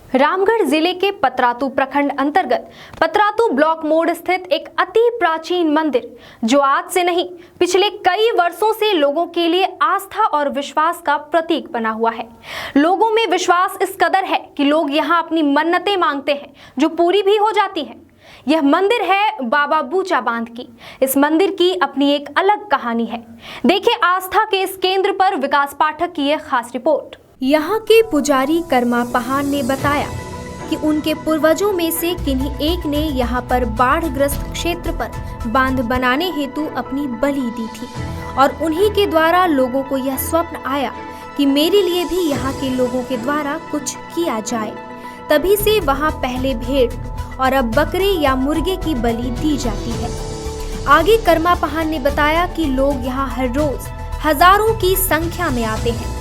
रामगढ़ जिले के पतरातू प्रखंड अंतर्गत पतरातू ब्लॉक मोड़ स्थित एक अति प्राचीन मंदिर जो आज से नहीं पिछले कई वर्षों से लोगों के लिए आस्था और विश्वास का प्रतीक बना हुआ है। लोगों में विश्वास इस कदर है कि लोग यहाँ अपनी मन्नतें मांगते हैं जो पूरी भी हो जाती हैं। यह मंदिर है बाबा बूचा बांध की। इस मंदिर की अपनी एक अलग कहानी है। देखिए आस्था के इस केंद्र पर विकास पाठक की यह खास रिपोर्ट। यहाँ के पुजारी कर्मा पहान ने बताया कि उनके पूर्वजों में से किन्हीं एक ने यहाँ पर बाढ़ग्रस्त क्षेत्र पर बांध बनाने हेतु अपनी बलि दी थी और उन्हीं के द्वारा लोगों को यह स्वप्न आया कि मेरे लिए भी यहाँ के लोगों के द्वारा कुछ किया जाए। तभी से वहाँ पहले भेड़ और अब बकरे या मुर्गे की बलि दी जाती है। आगे कर्मा पहान ने बताया कि लोग यहाँ हर रोज हजारों की संख्या में आते हैं,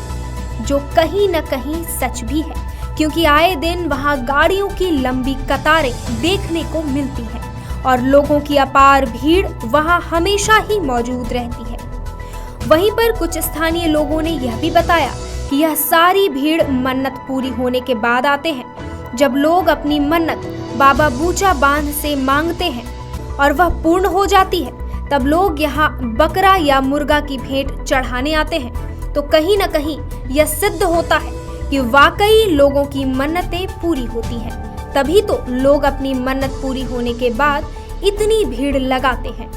जो कहीं न कहीं सच भी है, क्योंकि आए दिन वहां गाड़ियों की लंबी कतारें देखने को मिलती हैं और लोगों की अपार भीड़ वहां हमेशा ही मौजूद रहती है। वहीं पर कुछ स्थानीय लोगों ने यह भी बताया कि यह सारी भीड़ मन्नत पूरी होने के बाद आते हैं। जब लोग अपनी मन्नत बाबा बूचा बांध से मांगते हैं और वह पूर्ण हो जाती है, तब लोग यहाँ बकरा या मुर्गा की भेंट चढ़ाने आते हैं। तो कहीं न कहीं यह सिद्ध होता है कि वाकई लोगों की मन्नतें पूरी होती हैं। तभी तो लोग अपनी मन्नत पूरी होने के बाद इतनी भीड़ लगाते हैं।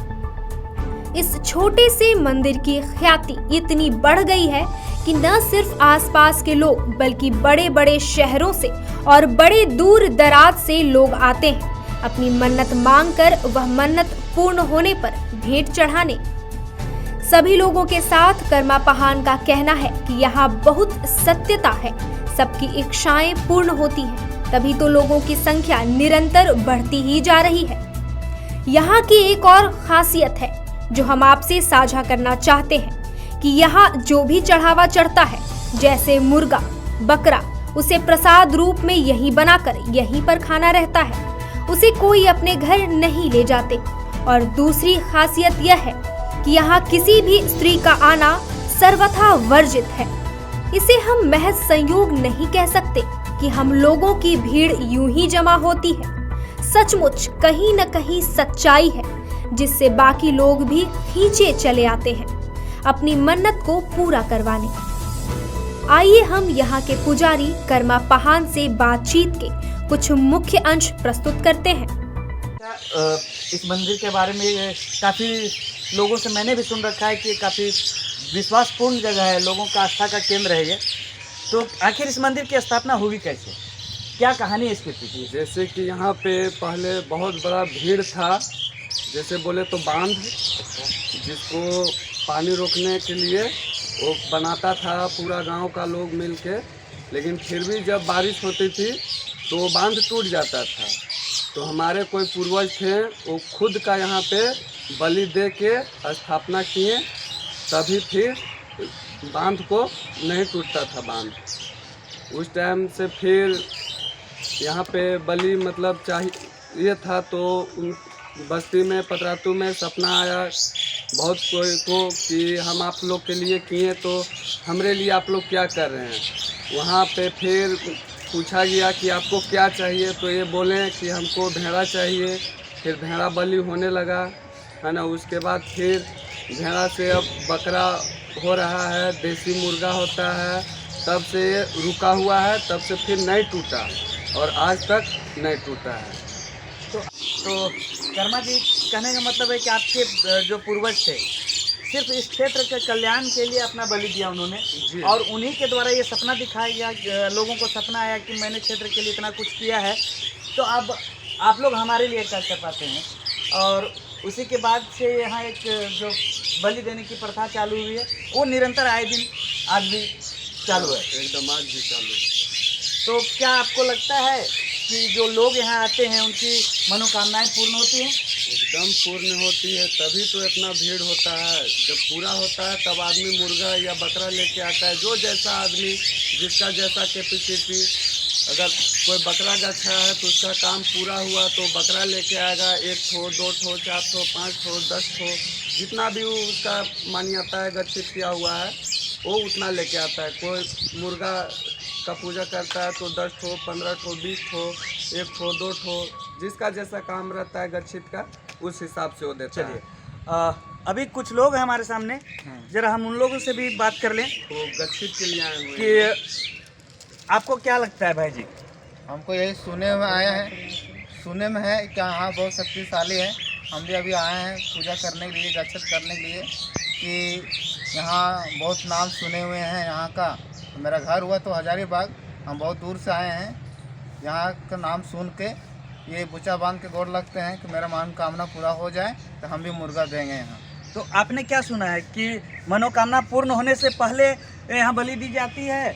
इस छोटे से मंदिर की ख्याति इतनी बढ़ गई है कि न सिर्फ आसपास के लोग बल्कि बड़े बड़े शहरों से और बड़े दूर दराज से लोग आते हैं अपनी मन्नत मांगकर वह मन्नत पूर्ण होने पर भेंट चढ़ाने। सभी लोगों के साथ कर्मा पहान का कहना है कि यहाँ बहुत सत्यता है, सबकी इच्छाएं पूर्ण होती हैं, तभी तो लोगों की संख्या निरंतर बढ़ती ही जा रही है। यहाँ की एक और खासियत है जो हम आपसे साझा करना चाहते हैं कि यहाँ जो भी चढ़ावा चढ़ता है, जैसे मुर्गा, बकरा, उसे प्रसाद रूप में यहीं बनाकर यहीं पर खाना रहता है, उसे कोई अपने घर नहीं ले जाते। और दूसरी खासियत यह है कि यहाँ किसी भी स्त्री का आना सर्वथा वर्जित है। इसे हम महज संयोग नहीं कह सकते कि हम लोगों की भीड़ यूं ही जमा होती है। सचमुच कहीं न कहीं सच्चाई है जिससे बाकी लोग भी खींचे चले आते हैं अपनी मन्नत को पूरा करवाने। आइए हम यहाँ के पुजारी कर्मा पहान से बातचीत के कुछ मुख्य अंश प्रस्तुत करते हैं। इस मंदिर के बारे में काफ़ी लोगों से मैंने भी सुन रखा है कि काफ़ी विश्वासपूर्ण जगह है, लोगों का आस्था का केंद्र है ये। तो आखिर इस मंदिर की स्थापना हुई कैसे, क्या कहानी है इसके पीछे? जैसे कि यहाँ पे पहले बहुत बड़ा भीड़ था, जैसे बोले तो बांध, जिसको पानी रोकने के लिए वो बनाता था पूरा गांव का लोग मिल के। लेकिन फिर भी जब बारिश होती थी तो वो बांध टूट जाता था। तो हमारे कोई पूर्वज थे, वो खुद का यहाँ पे बलि दे के स्थापना किए, तभी फिर बांध को नहीं टूटता था बांध। उस टाइम से फिर यहाँ पे बलि मतलब चाहिए था, तो उन बस्ती में पतरातू में सपना आया बहुत कोई को कि हम आप लोग के लिए किए, तो हमरे लिए आप लोग क्या कर रहे हैं। वहाँ पे फिर पूछा गया कि आपको क्या चाहिए, तो ये बोले कि हमको भेड़ा चाहिए। फिर भेड़ा बलि होने लगा, है ना। उसके बाद फिर भेड़ा से अब बकरा हो रहा है, देसी मुर्गा होता है। तब से ये रुका हुआ है, तब से फिर नहीं टूटा और आज तक नहीं टूटा है। तो कर्मा जी कहने का मतलब है कि आपके जो पूर्वज थे सिर्फ इस क्षेत्र के कल्याण के लिए अपना बलि दिया उन्होंने, और उन्हीं के द्वारा ये सपना दिखाया गया, लोगों को सपना आया कि मैंने क्षेत्र के लिए इतना कुछ किया है, तो अब आप लोग हमारे लिए क्या कर पाते हैं। और उसी के बाद से यहाँ एक जो बलि देने की प्रथा चालू हुई है, वो निरंतर आए दिन आज भी चालू है। एकदम आज भी चालू है। तो क्या आपको लगता है कि जो लोग यहाँ आते हैं उनकी मनोकामनाएं पूर्ण होती हैं? एकदम पूर्ण होती है, तभी तो इतना भीड़ होता है। जब पूरा होता है तब आदमी मुर्गा या बकरा लेके आता है, जो जैसा आदमी जिसका जैसा कैपेसिटी। अगर कोई बकरा गच्छा है तो उसका काम पूरा हुआ तो बकरा लेके आएगा, 1 ठो 2 ठो 4 ठो 5 ठो 10 ठो, जितना भी उसका मान्यता है गच्छित किया हुआ है वो उतना लेके आता है। कोई मुर्गा का पूजा करता है तो 10 ठो 15 ठो 20 ठो 1 ठो 2 ठो जिसका जैसा काम रहता है गच्छित का उस हिसाब से वो देता है। अभी कुछ लोग हैं हमारे सामने, जरा हम उन लोगों से भी बात कर लें तो गच्छित के लिए आए हुए हैं। कि आपको क्या लगता है भाई जी? हमको यही सुने में आया है, सुने में है कि यहाँ बहुत शक्तिशाली है। हम भी अभी आए हैं पूजा करने के लिए, गच्छत करने के लिए, कि यहाँ बहुत नाम सुने हुए हैं यहाँ का। मेरा घर हुआ तो हजारीबाग, हम बहुत दूर से आए हैं। यहाँ का नाम सुन के ये बुचा बांध के गौर लगते हैं कि मेरा मनोकामना पूरा हो जाए तो हम भी मुर्गा देंगे यहाँ। तो आपने क्या सुना है कि मनोकामना पूर्ण होने से पहले यहाँ बलि दी जाती है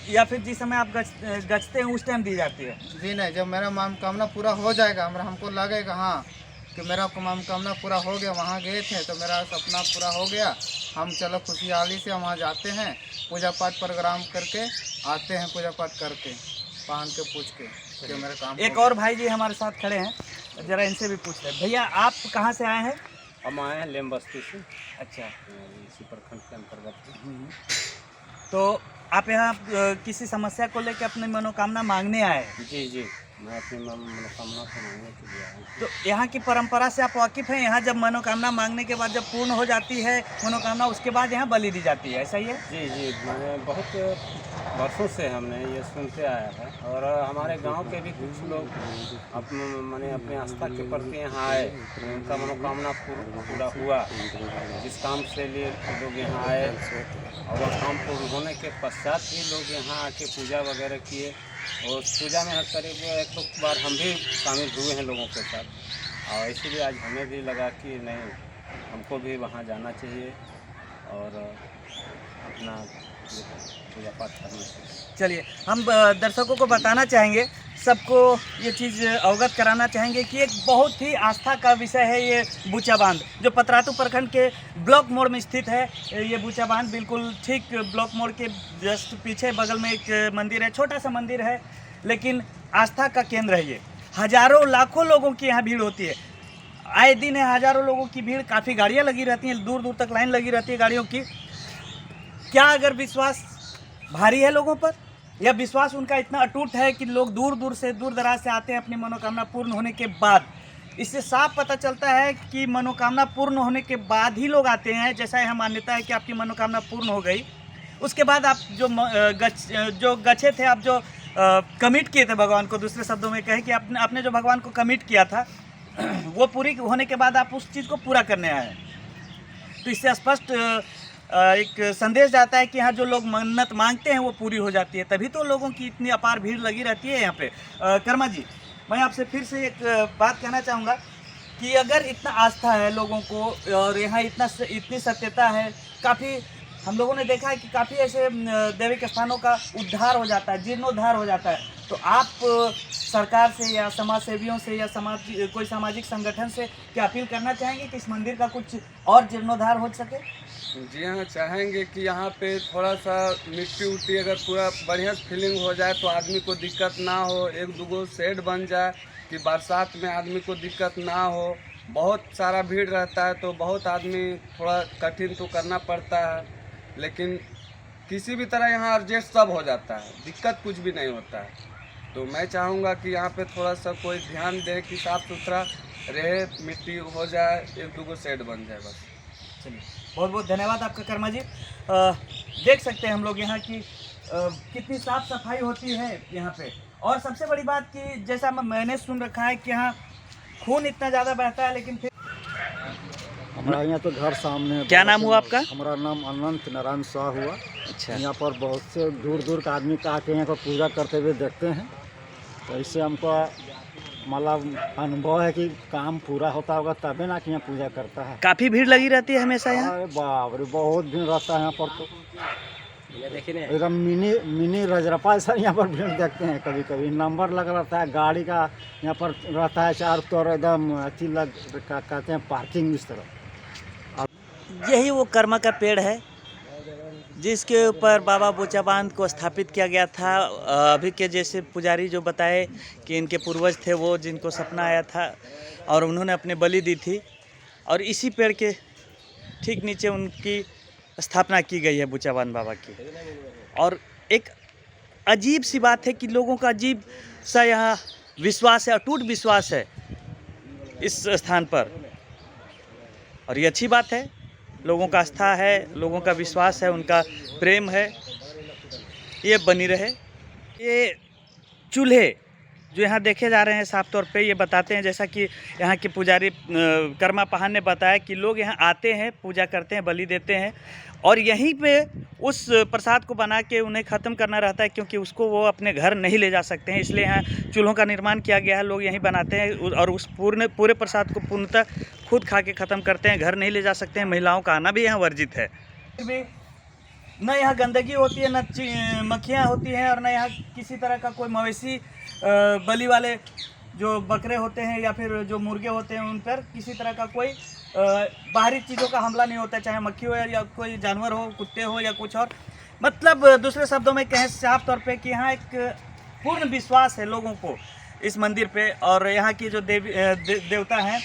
या फिर जिस समय आप गचते हैं उस टाइम दी जाती है? जी नहीं, जब मेरा मनोकामना पूरा हो जाएगा, हमको लगेगा हाँ कि मेरा मनोकामना पूरा हो गया, वहाँ गए थे तो मेरा सपना पूरा हो गया, हम चलो खुशहाली से वहाँ जाते हैं, पूजा पाठ प्रोग्राम करके आते हैं, पूजा पाठ करके पहन के पूछ के कि मेरा काम। एक और भाई जी हमारे साथ खड़े हैं, जरा इनसे भी पूछ रहे हैं। भैया आप कहाँ से आए हैं? हम आए हैं लेम बस्ती से, अच्छा, इसी प्रखंड के अंतर्गत। तो आप यहाँ किसी समस्या को लेकर अपनी मनोकामना मांगने आए हैं? जी जी, मैं अपनी मनोकामना को मांगने के लिए आया हूँ। तो यहाँ की परंपरा से आप वाकिफ़ हैं? यहाँ जब मनोकामना मांगने के बाद जब पूर्ण हो जाती है मनोकामना, उसके बाद यहाँ बलि दी जाती है, ऐसा ही है? जी जी, मैंने बहुत वर्षों से हमने ये सुनते आया है और हमारे गांव के भी कुछ लोग मैंने अपने आस्था के प्रति यहाँ आए, उनका मनोकामना पूरा हुआ। जिस काम से लिए लोग यहाँ आए और वह काम पूर्ण होने के पश्चात भी लोग यहाँ आके पूजा वगैरह किए और उस पूजा में करीब 1-2 बार हम भी शामिल हुए हैं लोगों के साथ। और इसीलिए आज हमें भी लगा कि नहीं, हमको भी वहाँ जाना चाहिए और अपना पूजा पाठ करना चाहिए। चलिए, हम दर्शकों को बताना चाहेंगे, सबको ये चीज़ अवगत कराना चाहेंगे कि एक बहुत ही आस्था का विषय है ये बुचा बांध, जो पतरातू प्रखंड के ब्लॉक मोड़ में स्थित है। ये बुचा बांध बिल्कुल ठीक ब्लॉक मोड़ के जस्ट पीछे बगल में एक मंदिर है, छोटा सा मंदिर है, लेकिन आस्था का केंद्र है ये। हज़ारों लाखों लोगों की यहाँ भीड़ होती है, आए दिन है हज़ारों लोगों की भीड़। काफ़ी गाड़ियाँ लगी रहती हैं, दूर दूर तक लाइन लगी रहती है गाड़ियों की। क्या अगर विश्वास भारी है लोगों पर, या विश्वास उनका इतना अटूट है कि लोग दूर दूर से, दूर दराज से आते हैं अपनी मनोकामना पूर्ण होने के बाद? इससे साफ पता चलता है कि मनोकामना पूर्ण होने के बाद ही लोग आते हैं। जैसा यह मान्यता है कि आपकी मनोकामना पूर्ण हो गई, उसके बाद आप जो गच्छे थे, आप जो कमिट किए थे भगवान को, दूसरे शब्दों में कहे कि आपने जो भगवान को कमिट किया था वो पूरी होने के बाद आप उस चीज़ को पूरा करने आए हैं। तो इससे स्पष्ट एक संदेश जाता है कि यहाँ जो लोग मन्नत मांगते हैं वो पूरी हो जाती है, तभी तो लोगों की इतनी अपार भीड़ लगी रहती है यहाँ पे। कर्मा जी, मैं आपसे फिर से एक बात कहना चाहूँगा कि अगर इतना आस्था है लोगों को और यहाँ इतनी सत्यता है, काफ़ी हम लोगों ने देखा है कि काफ़ी ऐसे दैविक स्थानों का उद्धार हो जाता है, जीर्णोद्धार हो जाता है, तो आप सरकार से या समाज सेवियों से या कोई सामाजिक संगठन से क्या अपील करना चाहेंगे कि इस मंदिर का कुछ और जीर्णोद्धार हो सके? जी हाँ, चाहेंगे कि यहाँ पे थोड़ा सा मिट्टी उट्टी अगर पूरा बढ़िया फीलिंग हो जाए तो आदमी को दिक्कत ना हो, 1-2 शेड बन जाए कि बरसात में आदमी को दिक्कत ना हो। बहुत सारा भीड़ रहता है तो बहुत आदमी थोड़ा कठिन तो करना पड़ता है, लेकिन किसी भी तरह यहाँ एडजस्ट सब हो जाता है, दिक्कत कुछ भी नहीं होता है। तो मैं चाहूँगा कि यहाँ पे थोड़ा सा कोई ध्यान दे कि साफ़ सुथरा रहे, मिट्टी हो जाए, 1-2 शेड बन जाए बस। चलिए, बहुत बहुत धन्यवाद आपका कर्मा जी। देख सकते हैं हम लोग यहाँ की कितनी साफ सफाई होती है यहाँ पे, और सबसे बड़ी बात कि जैसा मैंने सुन रखा है कि यहाँ खून इतना ज़्यादा बहता है, लेकिन फिर हमारा यहाँ तो घर सामने है। क्या नाम हुआ आपका? हमारा नाम अनंत नारायण शाह हुआ। अच्छा, यहाँ पर बहुत से दूर दूर का आदमी का आके यहाँ पर पूजा करते हुए देखते हैं, तो इससे हमको मतलब अनुभव है कि काम पूरा होता होगा तभी ना कि यहाँ पूजा करता है। काफ़ी भीड़ लगी रहती है हमेशा यहाँ? अरे बाप रे, बहुत भीड़ रहता है यहाँ पर, तो एकदम मिनी रजरपा सर यहाँ पर भीड़ देखते हैं। कभी कभी नंबर लगा रहता है गाड़ी का, यहाँ पर रहता है चारों तरफ एकदम अच्छी कहते हैं पार्किंग इस तरह। यही वो कर्मा का पेड़ है जिसके ऊपर बाबा बुचा बांध को स्थापित किया गया था। अभी के जैसे पुजारी जो बताए कि इनके पूर्वज थे वो, जिनको सपना आया था और उन्होंने अपने बलि दी थी, और इसी पेड़ के ठीक नीचे उनकी स्थापना की गई है बुचा बांध बाबा की। और एक अजीब सी बात है कि लोगों का अजीब सा यहाँ विश्वास है, अटूट विश्वास है इस स्थान पर, और ये अच्छी बात है। लोगों का आस्था है, लोगों का विश्वास है, उनका प्रेम है, ये बनी रहे। ये चूल्हे जो यहाँ देखे जा रहे हैं साफ तौर पे ये बताते हैं, जैसा कि यहाँ के पुजारी कर्मा पहान ने बताया कि लोग यहाँ आते हैं, पूजा करते हैं, बलि देते हैं और यहीं पे उस प्रसाद को बना के उन्हें ख़त्म करना रहता है, क्योंकि उसको वो अपने घर नहीं ले जा सकते हैं। इसलिए यहाँ चूल्हों का निर्माण किया गया है, लोग यहीं बनाते हैं और उस पूरे प्रसाद को पूर्णतः खुद खा के ख़त्म करते हैं, घर नहीं ले जा सकते हैं। महिलाओं का आना भी यहाँ वर्जित है। न यहाँ गंदगी होती है, न मक्खियाँ होती हैं और न यहाँ किसी तरह का कोई मवेशी बलि वाले जो बकरे होते हैं या फिर जो मुर्गे होते हैं उन पर किसी तरह का कोई बाहरी चीज़ों का हमला नहीं होता है, चाहे मक्खी हो या कोई जानवर हो, कुत्ते हो या कुछ और। मतलब दूसरे शब्दों में कहें साफ तौर पे कि यहाँ एक पूर्ण विश्वास है लोगों को इस मंदिर पे और यहाँ की जो देवता हैं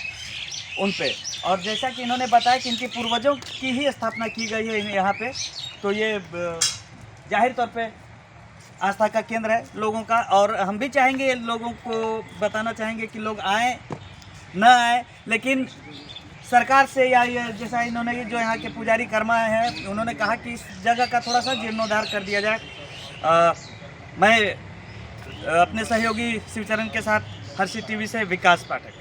उन पे। और जैसा कि इन्होंने बताया कि इनके पूर्वजों की ही स्थापना की गई है यहाँ पे, तो ये जाहिर तौर पे आस्था का केंद्र है लोगों का। और हम भी चाहेंगे, लोगों को बताना चाहेंगे कि लोग आएँ न आए, लेकिन सरकार से या ये जैसा इन्होंने जो यहाँ के पुजारी कर्मा हैं उन्होंने कहा कि इस जगह का थोड़ा सा जीर्णोद्धार कर दिया जाए। मैं अपने सहयोगी शिवचरण के साथ हर्षित टीवी से विकास पाठक।